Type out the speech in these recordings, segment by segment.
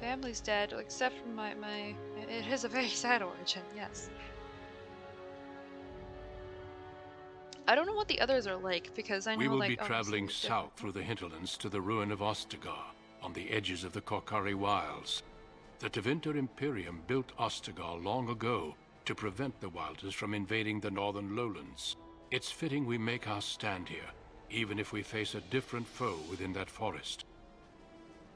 family's dead, except for my... It is a very sad origin, yes. I don't know what the others are like, because I know, We will like, be traveling south through the hinterlands to the ruin of Ostagar, on the edges of the Korcari Wilds. The Tevinter Imperium built Ostagar long ago to prevent the Wilders from invading the northern lowlands. It's fitting we make our stand here, even if we face a different foe within that forest.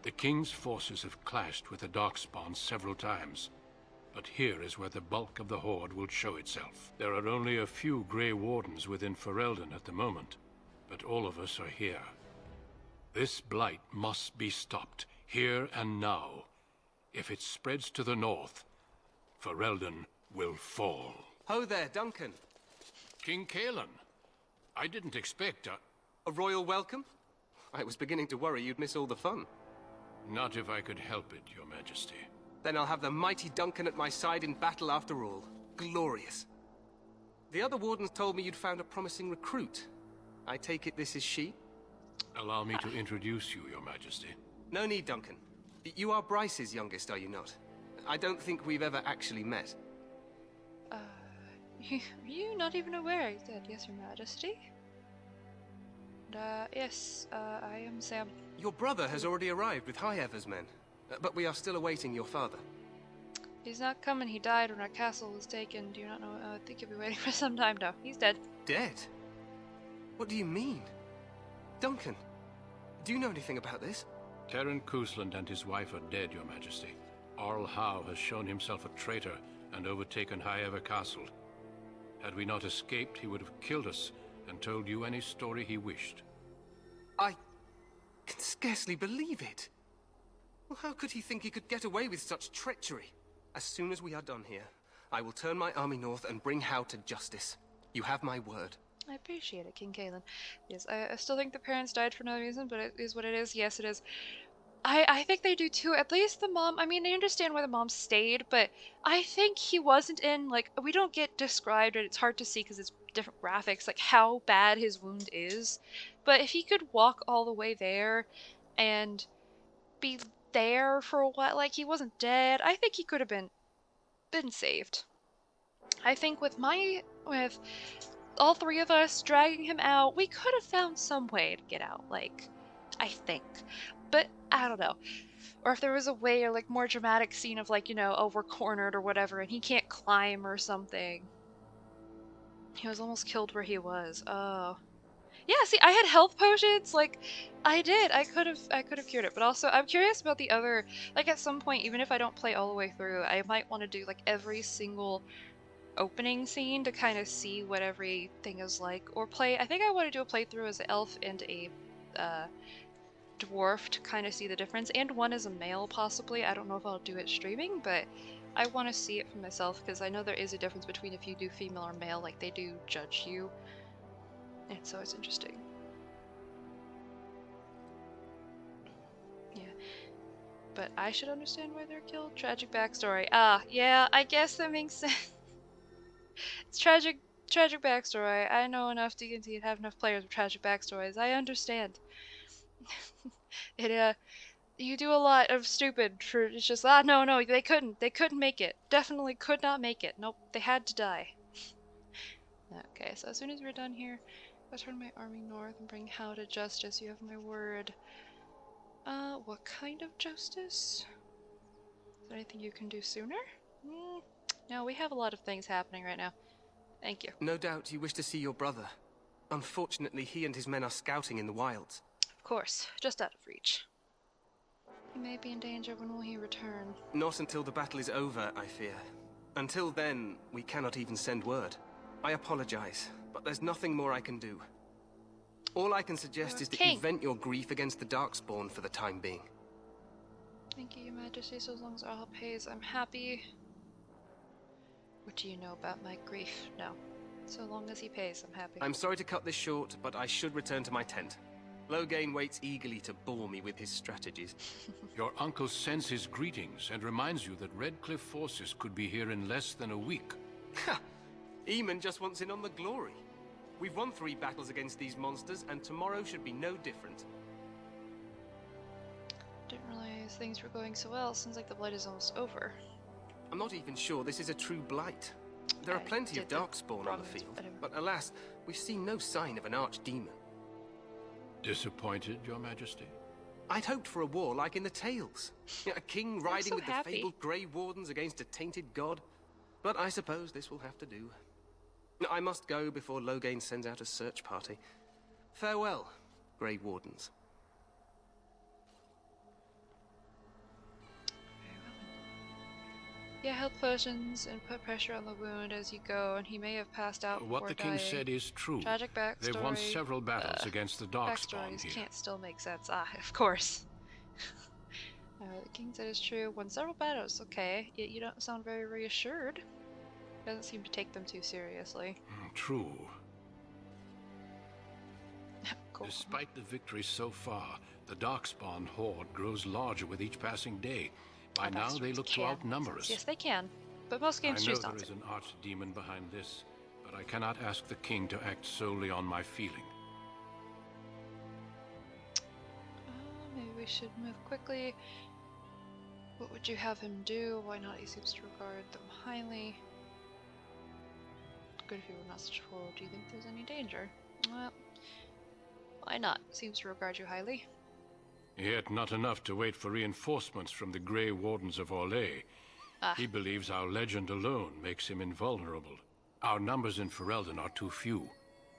The King's forces have clashed with the Darkspawn several times, but here is where the bulk of the Horde will show itself. There are only a few Grey Wardens within Ferelden at the moment, but all of us are here. This blight must be stopped, here and now. If it spreads to the north, Ferelden will fall. Ho there, Duncan. King Cailan, I didn't expect A royal welcome? I was beginning to worry you'd miss all the fun. Not if I could help it, Your Majesty. Then I'll have the mighty Duncan at my side in battle after all. Glorious. The other wardens told me you'd found a promising recruit. I take it this is she? Allow me to introduce you, Your Majesty. No need, Duncan. You are Bryce's youngest, are you not? I don't think we've ever actually met. Are you not even aware? I said, yes, Your Majesty. Yes, I am Sam. Your brother has already arrived with High Ever's men, but we are still awaiting your father. He's not coming. He died when our castle was taken. Do you not know? I think he'll be waiting for some time now. He's dead. Dead? What do you mean? Duncan, do you know anything about this? Terran Kusland and his wife are dead, Your Majesty. Arl Howe has shown himself a traitor and overtaken High Ever Castle. Had we not escaped, he would have killed us and told you any story he wished. I can scarcely believe it. Well, how could he think he could get away with such treachery? As soon as we are done here, I will turn my army north and bring Howe to justice. You have my word. I appreciate it, King Cailan. Yes, I still think the parents died for no reason, but it is what it is. Yes, it is. I think they do too. At least the mom, I mean, I understand why the mom stayed, but I think he wasn't in, like, we don't get described, and it's hard to see because it's different graphics, like how bad his wound is. But if he could walk all the way there and be there for a while, like he wasn't dead, I think he could have been saved. I think with all three of us dragging him out, we could have found some way to get out, like, I think. But I don't know. Or if there was a way, or like more dramatic scene of like, you know, oh, we're cornered or whatever and he can't climb or something. He was almost killed where he was. Oh. Yeah, see, I had health potions, like, I did. I could have cured it. But also, I'm curious about the other, like, at some point, even if I don't play all the way through, I might want to do, like, every single opening scene to kind of see what everything is like. Or I think I want to do a playthrough as an elf and a, dwarf to kind of see the difference, and one as a male possibly. I don't know if I'll do it streaming, but I want to see it for myself because I know there is a difference between if you do female or male, like they do judge you, and so it's interesting. Yeah, but I should understand why they're killed. Tragic backstory. Yeah, I guess that makes sense. It's tragic backstory. I know enough D&D and have enough players with tragic backstories. I understand. You do a lot of stupid for, it's just, no, they couldn't make it. Definitely could not make it. Nope, they had to die. Okay, so as soon as we're done here, I'll turn my army north and bring Howe to justice. You have my word. What kind of justice? Is there anything you can do sooner? No, we have a lot of things happening right now. Thank you. No doubt you wish to see your brother. Unfortunately, he and his men are scouting in the wilds. Of course, just out of reach. He may be in danger. When will he return? Not until the battle is over, I fear. Until then, we cannot even send word. I apologize, but there's nothing more I can do. All I can suggest is that you vent your grief against the Darkspawn for the time being. Thank you, Your Majesty. So as long as Arl pays, I'm happy. What do you know about my grief? No. So long as he pays, I'm happy. I'm sorry to cut this short, but I should return to my tent. Loghain waits eagerly to bore me with his strategies. Your uncle sends his greetings and reminds you that Redcliffe forces could be here in less than a week. Ha! Eamon just wants in on the glory. We've won 3 battles against these monsters, and tomorrow should be no different. Didn't realize things were going so well. Seems like the blight is almost over. I'm not even sure this is a true blight. There are I plenty of did the darkspawn wrong on the ones, field, but but alas, we've seen no sign of an archdemon. Disappointed, Your Majesty? I'd hoped for a war like in the tales. A king riding so with happy. the fabled Grey Wardens against a tainted god. But I suppose this will have to do. I must go before Loghain sends out a search party. Farewell, Grey Wardens. Very well then. Yeah, health potions and put pressure on the wound as you go, and he may have passed out What before the king dying. said is true. Tragic backstory. They've won several battles against the Darkspawn Backstories here. can't still make sense. Ah, of course. The king said is true. Won several battles. Okay, yet you don't sound very reassured. Doesn't seem to take them too seriously. True. Cool. Despite the victories so far, the Darkspawn horde grows larger with each passing day. By now, they Backstories look to can outnumber make us. sense. Yes, they can. But most I games know choose there not is to. an archdemon behind this, but I cannot ask the king to act solely on my feeling. Maybe we should move quickly. What would you have him do? Why not? He seems to regard them highly. Good if you were not such a fool. Do you think there's any danger? Well, why not? Seems to regard you highly. Yet not enough to wait for reinforcements from the Grey Wardens of Orlais. Ah. He believes our legend alone makes him invulnerable. Our numbers in Ferelden are too few.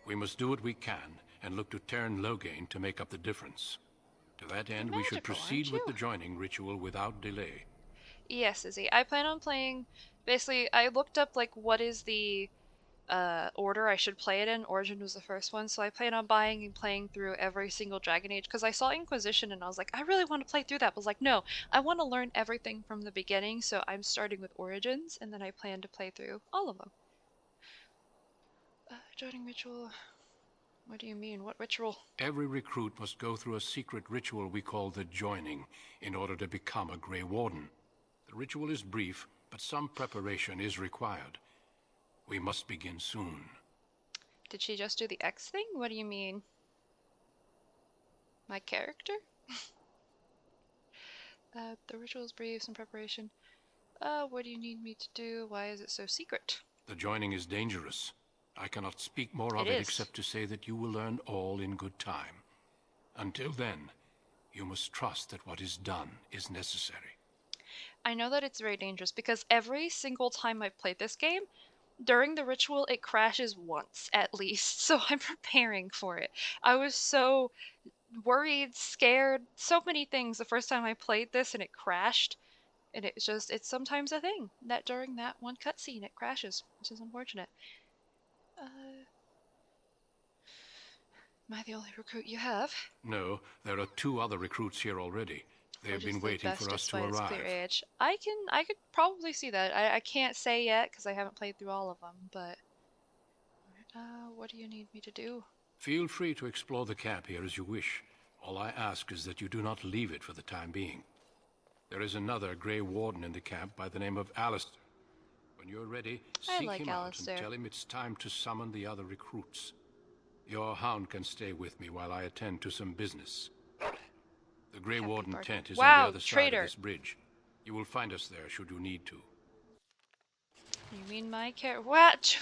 We must do what we can and look to Teyrn Loghain to make up the difference. To that end, we should Magical, proceed aren't with you? the joining ritual without delay. Yes, Izzy. I plan on playing. Basically, I looked up like what is the order I should play it in. Origin was the first one, so I plan on buying and playing through every single Dragon Age because I saw Inquisition and I was like, I really want to play through that. But I was like, no, I want to learn everything from the beginning, so I'm starting with Origins and then I plan to play through all of them. Joining ritual. What do you mean? What ritual? Every recruit must go through a secret ritual we call the joining in order to become a Grey Warden. The ritual is brief, but some preparation is required. We must begin soon. Did she just do the X thing? What do you mean? My character? The ritual is brief, some preparation. What do you need me to do? Why is it so secret? The joining is dangerous. I cannot speak more of It it is. except to say that you will learn all in good time. Until then, you must trust that what is done is necessary. I know that it's very dangerous because every single time I've played this game, during the ritual it crashes once at least, so I'm preparing for it. I was so worried, scared, so many things the first time I played this and it crashed. And it's sometimes a thing that during that one cutscene it crashes, which is unfortunate. Am I the only recruit you have? No, there are 2 other recruits here already. They have Which is been the waiting best for us to despite its arrive. clear age. I could probably see that. I can't say yet because I haven't played through all of them, but what do you need me to do? Feel free to explore the camp here as you wish. All I ask is that you do not leave it for the time being. There is another Grey Warden in the camp by the name of Alistair. When you're ready, I seek like him out Alistair. and tell him it's time to summon the other recruits. Your hound can stay with me while I attend to some business. The Grey Happy Warden bargain. tent is Wow, on the other traitor. side of this bridge. You will find us there should you need to. You mean my character? What?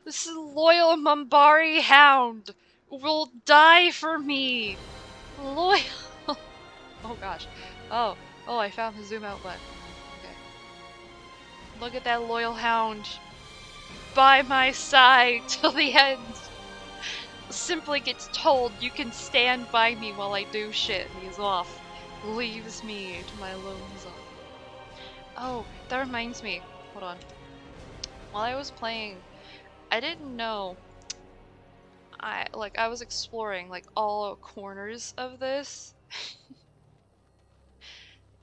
This is loyal Mumbari hound will die for me. Loyal. Oh gosh. Oh, I found the zoom out button. Okay. Look at that loyal hound by my side till the end. Simply gets told you can stand by me while I do shit, and he's off. Leaves me to my lone zone. Oh, that reminds me. Hold on. While I was playing, I didn't know. I was exploring like all corners of this.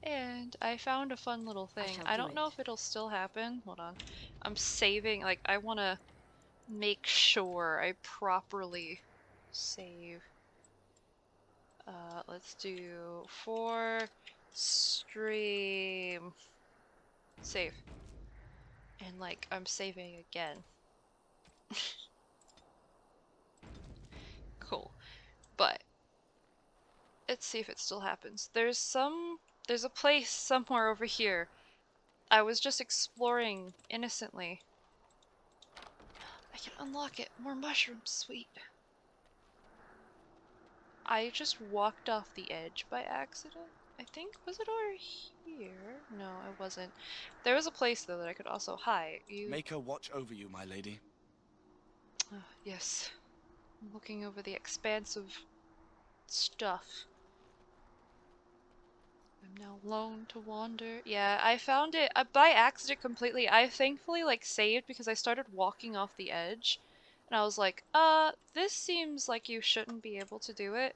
And I found a fun little thing. I don't know if it'll still happen. Hold on. I'm saving, like, I want to make sure I properly save. Let's do for stream save. And like, I'm saving again. Cool. But let's see if it still happens. There's some There's a place somewhere over here. I was just exploring innocently. I can unlock it. More mushrooms, sweet. I just walked off the edge by accident. I think, was it over here? No, it wasn't. There was a place though that I could also hide. Make her watch over you, my lady. Yes. I'm looking over the expanse of stuff. I'm now alone to wander. Yeah, I found it by accident completely. I thankfully like saved because I started walking off the edge. And I was like, this seems like you shouldn't be able to do it.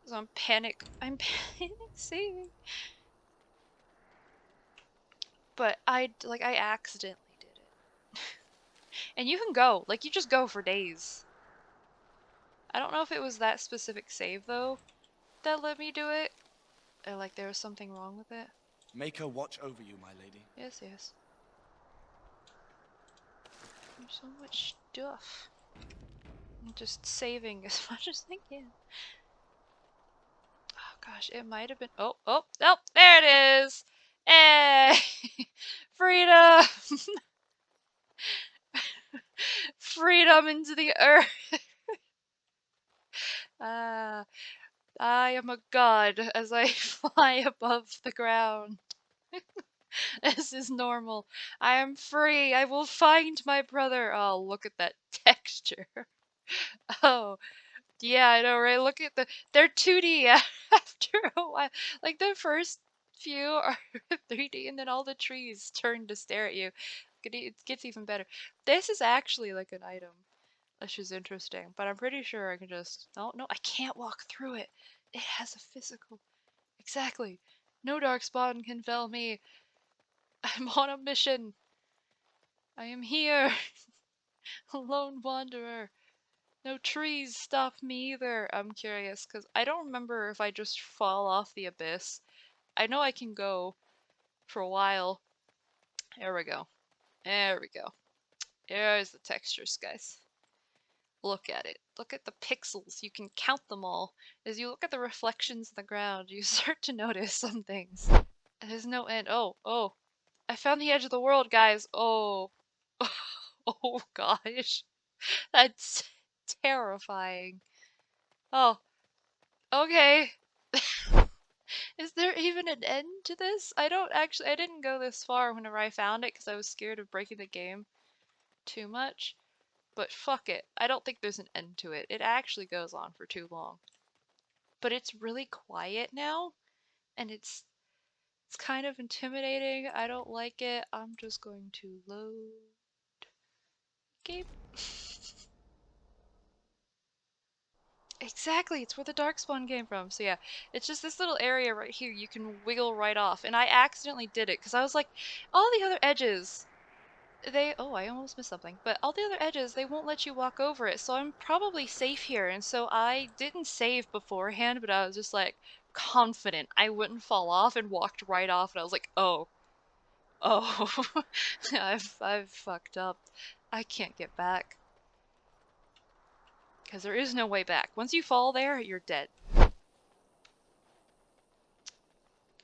So I'm panic saving. But I accidentally did it. And you can go, like you just go for days. I don't know if it was that specific save though that let me do it. Or like there was something wrong with it. Make her watch over you, my lady. Yes, yes. There's so much stuff. I'm just saving as much as I can. Oh gosh, it might have been. Oh, there it is! Hey! Freedom! Freedom into the earth! I am a god as I fly above the ground. This is normal. I am free. I will find my brother. Oh, look at that texture. Oh, yeah, I know, right? Look at they're 2D after a while. Like the first few are 3D and then all the trees turn to stare at you. It gets even better. This is actually like an item, which is interesting, but I'm pretty sure I can just, oh, no, I can't walk through it. It has a physical, exactly. No darkspawn can fell me. I'm on a mission. I am here. A lone wanderer. No trees stop me either. I'm curious, because I don't remember if I just fall off the abyss. I know I can go for a while. There we go. There we go. There's the textures, guys. Look at it. Look at the pixels. You can count them all. As you look at the reflections in the ground, you start to notice some things. There's no end. Oh. I found the edge of the world, guys. Oh. Oh, gosh. That's terrifying. Oh, okay. Is there even an end to this? I didn't go this far whenever I found it because I was scared of breaking the game too much. But fuck it. I don't think there's an end to it. It actually goes on for too long. But it's really quiet now, and it's kind of intimidating. I don't like it. I'm just going to load game. Exactly, it's where the Darkspawn came from. So yeah, it's just this little area right here you can wiggle right off. And I accidentally did it because I was like, all the other edges, oh, I almost missed something. But all the other edges, they won't let you walk over it. So I'm probably safe here. And so I didn't save beforehand, but I was just like confident I wouldn't fall off and walked right off. And I was like, oh, I've fucked up. I can't get back. Because there is no way back. Once you fall there, you're dead.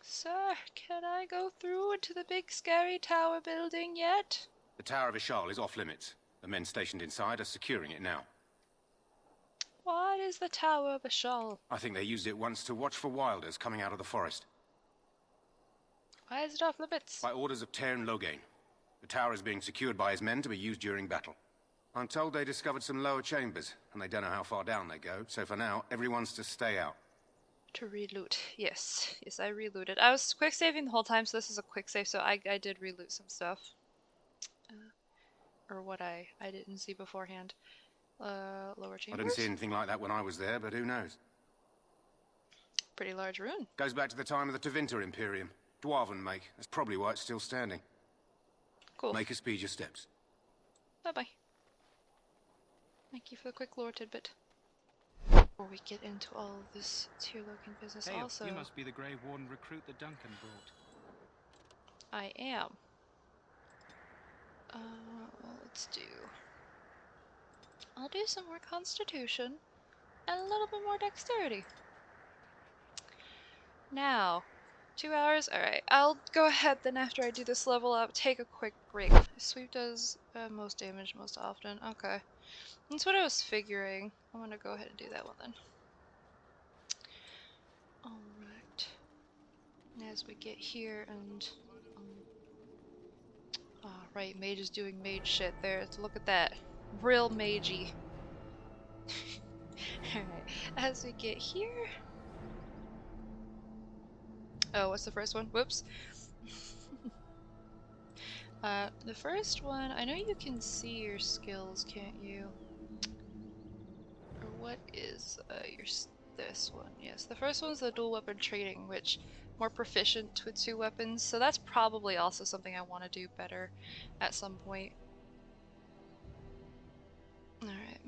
Sir, can I go through into the big scary tower building yet? The Tower of Ishal is off limits. The men stationed inside are securing it now. What is the Tower of Ishal? I think they used it once to watch for wilders coming out of the forest. Why is it off limits? By orders of Tairn Loghain. The tower is being secured by his men to be used during battle. I'm told they discovered some lower chambers, and they don't know how far down they go, so for now, everyone's to stay out. To reloot. Yes, I reloaded. I was quick saving the whole time, so this is a quick save, so I did reloot some stuff. Or what I didn't see beforehand. Lower chambers? I didn't see anything like that when I was there, but who knows? Pretty large rune. Goes back to the time of the Tevinter Imperium. Dwarven make. That's probably why it's still standing. Cool. Make her speed your steps. Bye-bye. Thank you for the quick lore tidbit. Before we get into all of this tier-looking business Hey, also... you must be the Grey Warden recruit that Duncan brought. I am. Let's do... I'll do some more constitution and a little bit more dexterity. Now, 2 hours? Alright, I'll go ahead then after I do this level up, take a quick break. Sweep does most damage most often. Okay. That's what I was figuring. I'm gonna go ahead and do that one then. Alright. As we get here and... right, mage is doing mage shit there. Look at that. Real magey. Alright, as we get here... Oh, what's the first one? Whoops. The first one, I know you can see your skills, can't you? Or what is this one? Yes, the first one's the dual weapon training, which more proficient with 2 weapons, so that's probably also something I want to do better at some point. Alright.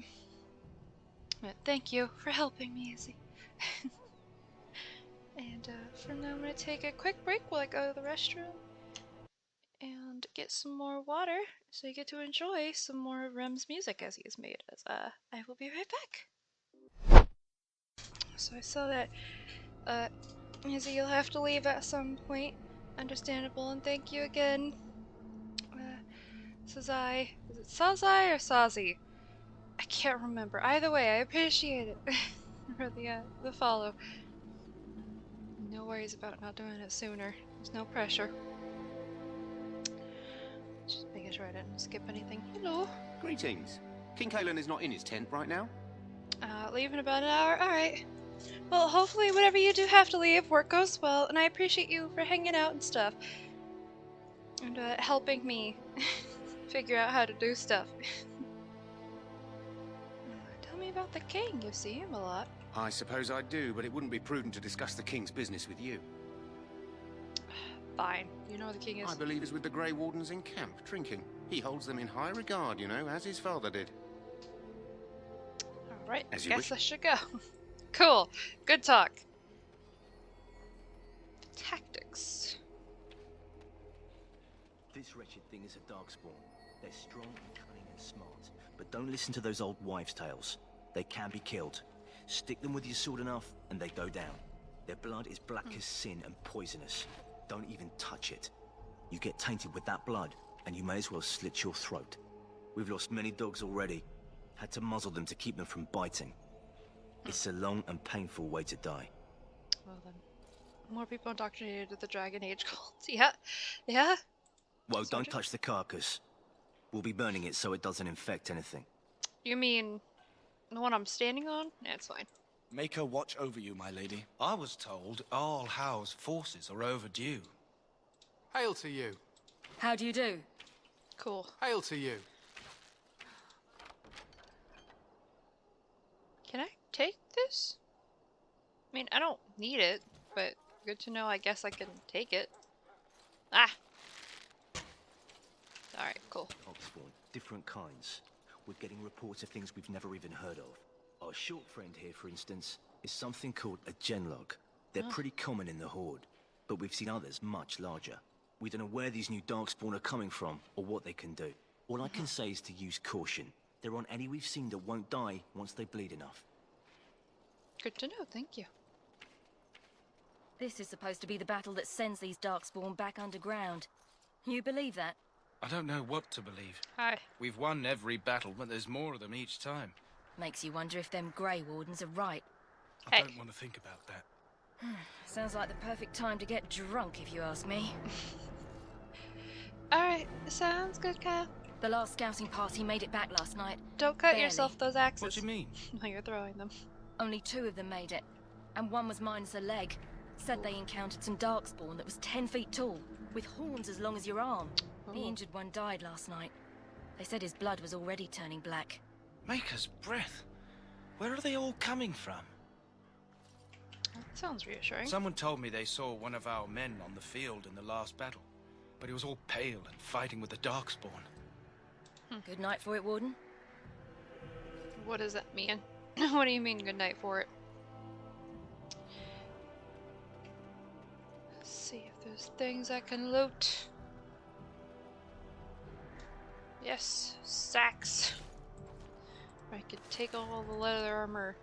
But thank you for helping me, Izzy. And for now I'm going to take a quick break while I go to the restroom and get some more water so you get to enjoy some more of Rem's music as he has made us. I will be right back. So I saw that Izzy, you'll have to leave at some point. Understandable, and thank you again. Sazai. Is it Sazai or Sazi? I can't remember. Either way, I appreciate it. For the follow. No worries about not doing it sooner. There's no pressure. Just making sure I didn't skip anything. Hello. Greetings. King Kalen is not in his tent right now. Leave in about an hour. Alright. Well, hopefully whenever you do have to leave, work goes well, and I appreciate you for hanging out and stuff. And helping me figure out how to do stuff. Tell me about the king. You see him a lot. I suppose I do, but it wouldn't be prudent to discuss the king's business with you. Fine. You know where the king is. I believe he's with the Grey Wardens in camp, drinking. He holds them in high regard, you know, as his father did. Alright, As you guess wish. I should go. Cool. Good talk. Tactics. This wretched thing is a darkspawn. They're strong and cunning and smart. But don't listen to those old wives' tales. They can be killed. Stick them with your sword enough, and they go down. Their blood is black as sin and poisonous. Don't even touch it. You get tainted with that blood, and you may as well slit your throat. We've lost many dogs already. Had to muzzle them to keep them from biting. It's a long and painful way to die. Well then, more people indoctrinated with the Dragon Age cult. Yeah, yeah. Well, don't Soldier? touch the carcass. We'll be burning it so it doesn't infect anything. You mean the one I'm standing on? Yeah, it's fine. Maker watch over you, my lady. I was told all Howe's forces are overdue. Hail to you. How do you do? Cool. Hail to you. Can I take this? I mean, I don't need it, but good to know. I guess I can take it. Ah. All right, cool. Darkspawn, different kinds. We're getting reports of things we've never even heard of. Our short friend here, for instance, is something called a genlog. They're pretty common in the Horde, but we've seen others much larger. We don't know where these new Darkspawn are coming from, or what they can do. All I can say is to use caution. There aren't any we've seen that won't die once they bleed enough. Good to know. Thank you. This is supposed to be the battle that sends these Darkspawn back underground. You believe that? I don't know what to believe. Hi. We've won every battle, but there's more of them each time. Makes you wonder if them Grey Wardens are right. I Hey. don't want to think about that. Sounds like the perfect time to get drunk, if you ask me. All right. Sounds good, Kyle. The last scouting party made it back last night. Don't cut Barely. yourself those axes. What do you mean? While you're throwing them. Only 2 of them made it, and one was minus a leg. Said they encountered some Darkspawn that was 10 feet tall, with horns as long as your arm. The Oh. injured one died last night. They said his blood was already turning black. Maker's breath. Where are they all coming from? That sounds reassuring. Someone told me they saw one of our men on the field in the last battle, but he was all pale and fighting with the Darkspawn. Good night for it, Warden. What does that mean? What do you mean good night for it? Let's see if there's things I can loot. Yes, sacks. I could take all the leather armor.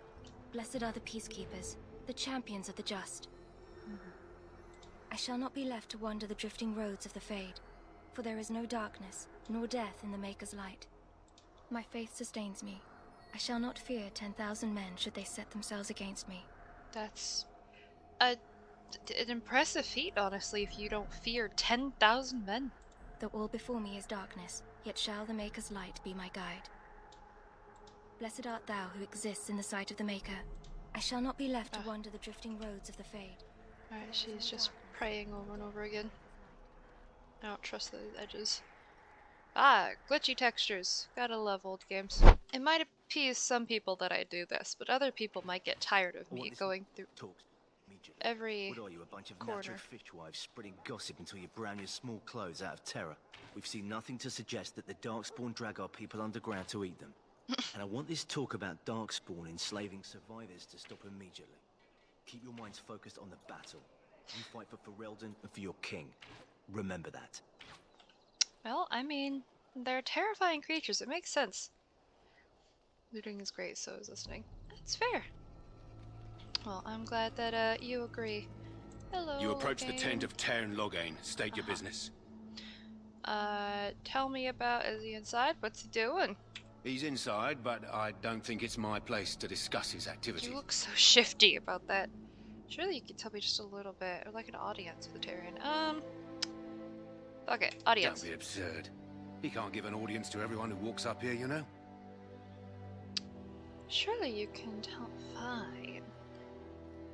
Blessed are the peacekeepers, the champions of the just. I shall not be left to wander the drifting roads of the Fade, for there is no darkness, nor death in the Maker's light. My faith sustains me. I shall not fear 10,000 men should they set themselves against me. That's an impressive feat, honestly, if you don't fear 10,000 men. Though all before me is darkness, yet shall the Maker's light be my guide. Blessed art thou who exists in the sight of the Maker. I shall not be left to wander the drifting roads of the Fade. Alright, she's just praying over and over again. I don't trust those edges. Ah, glitchy textures. Gotta love old games. It might appease some people that I do this, but other people might get tired of me going through every What are you, a bunch of corner. natural fishwives spreading gossip until you brown your small clothes out of terror? We've seen nothing to suggest that the Darkspawn drag our people underground to eat them. And I want this talk about Darkspawn enslaving survivors to stop immediately. Keep your minds focused on the battle. You fight for Ferelden and for your king. Remember that. Well, I mean, they're terrifying creatures. It makes sense. Looting is great, so is listening. That's fair. Well, I'm glad that you agree. Hello. You approach the Loghain. tent of Teyrn Loghain. State your business. Tell me about. Is he inside? What's he doing? He's inside, but I don't think it's my place to discuss his activities. You look so shifty about that. Surely you could tell me just a little bit, or like an audience with the Tyrion. Okay, audience. Don't be absurd. He can't give an audience to everyone who walks up here, you know? Surely you can tell. Fine.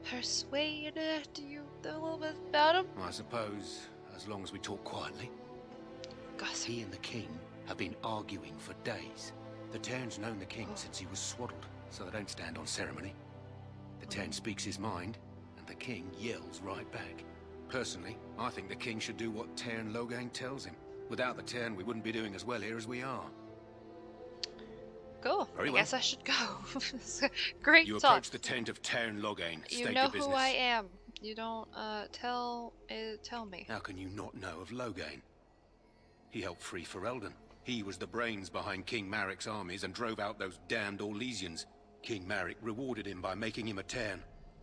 Persuade. Do you know a little bit about him? I suppose, as long as we talk quietly. Gossip. He and the king have been arguing for days. The Tern's known the king since he was swaddled, so they don't stand on ceremony. The Tern speaks his mind, and the king yells right back. Personally, I think the king should do what Teyrn Loghain tells him. Without the Tern, we wouldn't be doing as well here as we are. Cool. Very I well. guess I should go. Great You talk. approach the tent of Teyrn Loghain. You State know your business. who I am. You don't tell me. How can you not know of Loghain? He helped free Ferelden. He was the brains behind King Maric's armies and drove out those damned Orlesians. King Maric rewarded him by making him a Teyrn.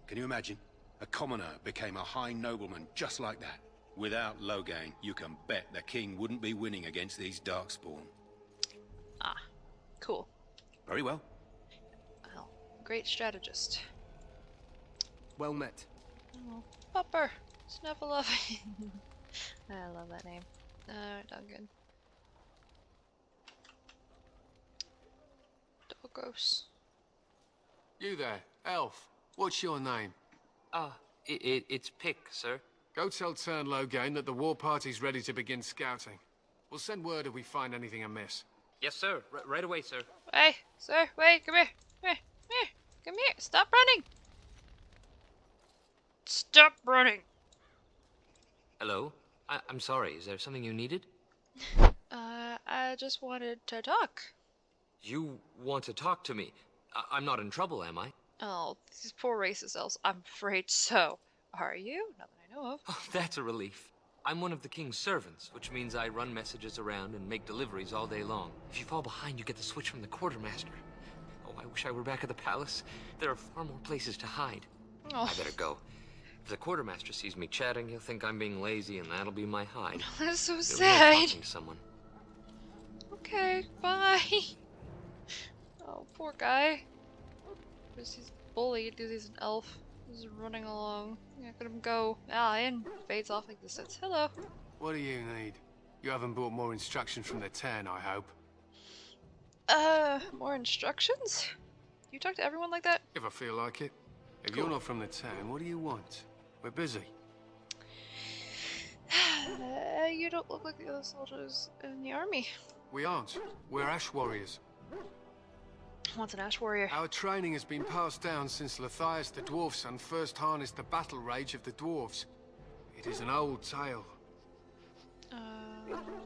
Can you imagine? A commoner became a high nobleman just like that. Without Loghain, you can bet the king wouldn't be winning against these Darkspawn. Ah, cool. Very well. Well, great strategist. Well met. Oh, Pupper. Snuffleupagus. I love that name. Duncan. Doggos. You there, elf. What's your name? It's Pick, sir. Go tell Teyrn Loghain that the war party's ready to begin scouting. We'll send word if we find anything amiss. Yes, sir. Right away, sir. Hey, sir, wait, come here. Come here. Come here. Stop running. Stop running. Hello? I'm sorry. Is there something you needed? I just wanted to talk. You want to talk to me? I'm not in trouble, am I? Oh, these poor racist elves. I'm afraid so. Are you? Not that I know of. Oh, that's a relief. I'm one of the king's servants, which means I run messages around and make deliveries all day long. If you fall behind, you get the switch from the quartermaster. Oh, I wish I were back at the palace. There are far more places to hide. Oh. I better go. If the quartermaster sees me chatting, he'll think I'm being lazy, and that'll be my hide. That's so Feels like sad. talking to someone. Okay, bye. Oh, poor guy. He's bullied because he's an elf. He's running along. Yeah, let him go. And fades off like this. Says hello. What do you need? You haven't brought more instructions from the Teyrn, I hope. More instructions? You talk to everyone like that? If I feel like it. If Cool. you're not from the Teyrn, what do you want? We're busy. You don't look like the other soldiers in the army. We aren't. We're Ash Warriors. What's an Ash Warrior? Our training has been passed down since Lathias the Dwarf Son first harnessed the battle rage of the dwarves. It is an old tale.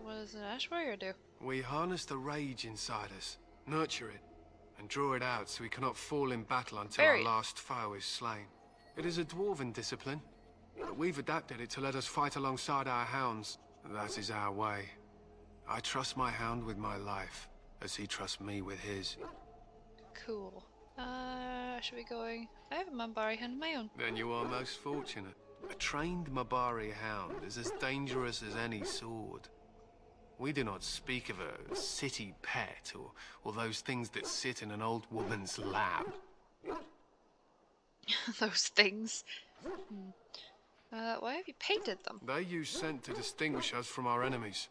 What does an Ash Warrior do? We harness the rage inside us, nurture it, and draw it out so we cannot fall in battle until Very. our last foe is slain. It is a dwarven discipline, but we've adapted it to let us fight alongside our hounds. That is our way. I trust my hound with my life, as he trusts me with his. Cool. Should we going? I have a Mambari hand of my own. Then you are most fortunate. A trained Mabari hound is as dangerous as any sword. We do not speak of a city pet or those things that sit in an old woman's lap. Those things. Why have you painted them? They use scent to distinguish us from our enemies,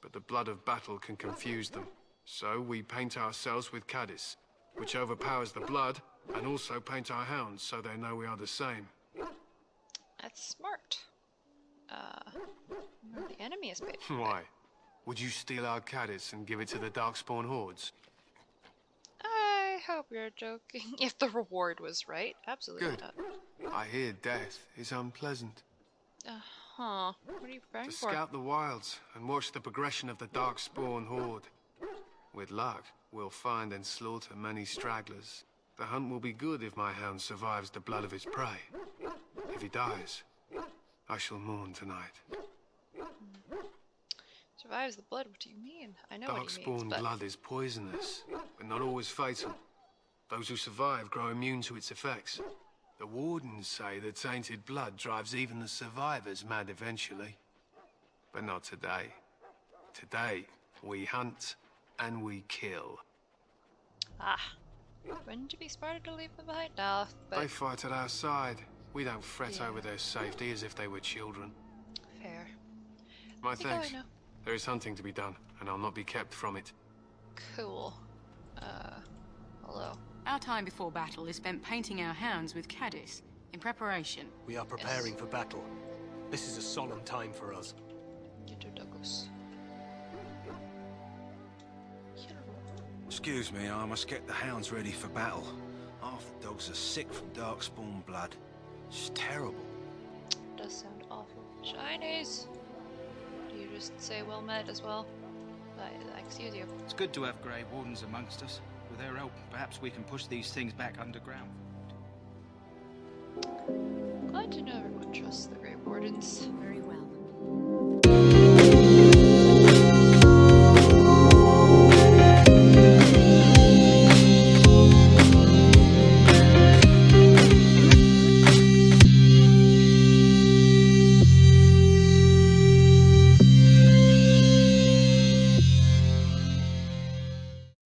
but the blood of battle can confuse them. So we paint ourselves with Cadiz, which overpowers the blood, and also paint our hounds so they know we are the same. That's smart. The enemy is painted. Why? Would you steal our Cadiz and give it to the Darkspawn hordes? I hope you're joking. If the reward was right, absolutely Good. not. I hear death is unpleasant. What are you preparing To for? scout the wilds and watch the progression of the Darkspawn horde. With luck, we'll find and slaughter many stragglers. The hunt will be good if my hound survives the blood of his prey. If he dies, I shall mourn tonight. Survives the blood, what do you mean? I know what he means, Darkspawn but... blood is poisonous, but not always fatal. Those who survive grow immune to its effects. The wardens say that tainted blood drives even the survivors mad eventually. But not today. Today, we hunt and we kill. Wouldn't you be smarter to leave them behind? No, but... They fight at our side. We don't fret Yeah. over their safety as if they were children. Fair. My I think I thanks. know. There is hunting to be done, and I'll not be kept from it. Cool. Hello. Our time before battle is spent painting our hounds with Cadiz, in preparation. We are preparing for battle. This is a solemn time for us. Get your Douglas. Excuse me, I must get the hounds ready for battle. Half the dogs are sick from Darkspawn blood. It's terrible. Does sound awful. Shinies! Do you just say well met as well? Excuse you. It's good to have Grey Wardens amongst us. With their help, perhaps we can push these things back underground. Glad to know everyone trusts the Grey Wardens. Very well.